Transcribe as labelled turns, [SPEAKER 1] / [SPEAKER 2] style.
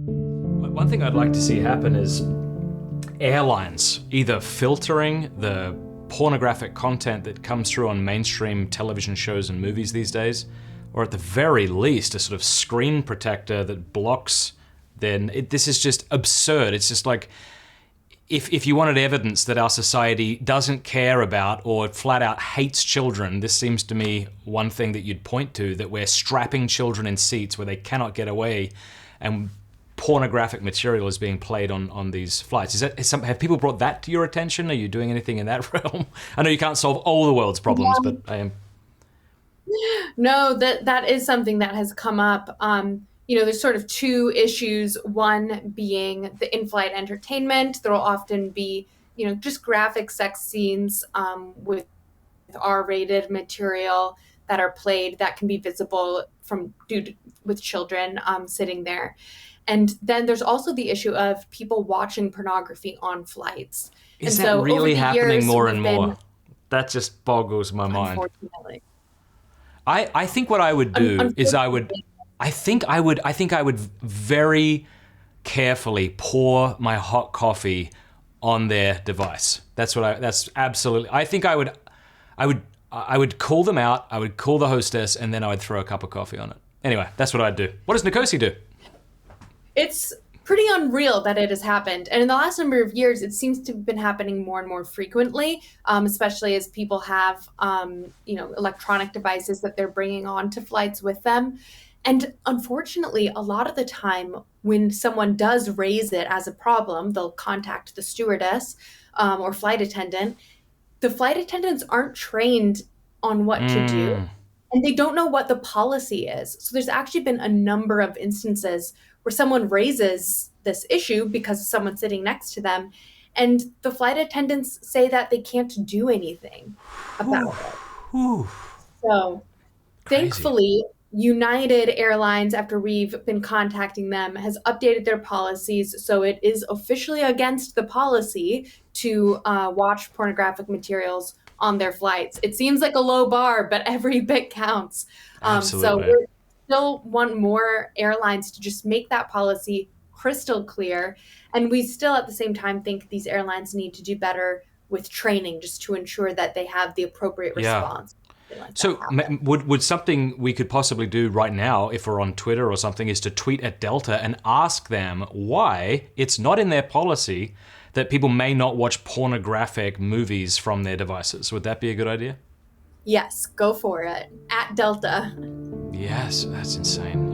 [SPEAKER 1] One thing I'd like to see happen is airlines either filtering the pornographic content that comes through on mainstream television shows and movies these days, or at the very least a sort of screen protector that blocks. This is just absurd. It's just like, if you wanted evidence that our society doesn't care about or flat out hates children, this seems to me one thing that you'd point to, that we're strapping children in seats where they cannot get away, and pornographic material is being played on these flights. Have people brought that to your attention? Are you doing anything in that realm? I know you can't solve all the world's problems, but I am.
[SPEAKER 2] No, that is something that has come up. There's sort of two issues. One being the in-flight entertainment. There will often be, just graphic sex scenes with R-rated material that are played that can be visible with children sitting there. And then there's also the issue of people watching pornography on flights.
[SPEAKER 1] Is that really happening more and more? That just boggles my mind.
[SPEAKER 2] Unfortunately.
[SPEAKER 1] I think what I would do is I think I would very carefully pour my hot coffee on their device. That's absolutely. I think I would call them out. I would call the hostess, and then I would throw a cup of coffee on it. Anyway, that's what I'd do. What does Nkosi do?
[SPEAKER 2] It's pretty unreal that it has happened. And in the last number of years, it seems to have been happening more and more frequently, especially as people have, electronic devices that they're bringing on to flights with them. And unfortunately, a lot of the time when someone does raise it as a problem, they'll contact the stewardess or flight attendant. The flight attendants aren't trained on what to do, and they don't know what the policy is. So there's actually been a number of instances where someone raises this issue because someone's sitting next to them, and the flight attendants say that they can't do anything about it. So thankfully, United Airlines, after we've been contacting them, has updated their policies. So it is officially against the policy to watch pornographic materials on their flights. It seems like a low bar, but every bit counts. So we still want more airlines to just make that policy crystal clear. And we still, at the same time, think these airlines need to do better with training just to ensure that they have the appropriate response.
[SPEAKER 1] So would something we could possibly do right now, if we're on Twitter or something, is to tweet at Delta and ask them why it's not in their policy that people may not watch pornographic movies from their devices? Would that be a good idea?
[SPEAKER 2] Yes, go for it. At Delta.
[SPEAKER 1] Yes, that's insane.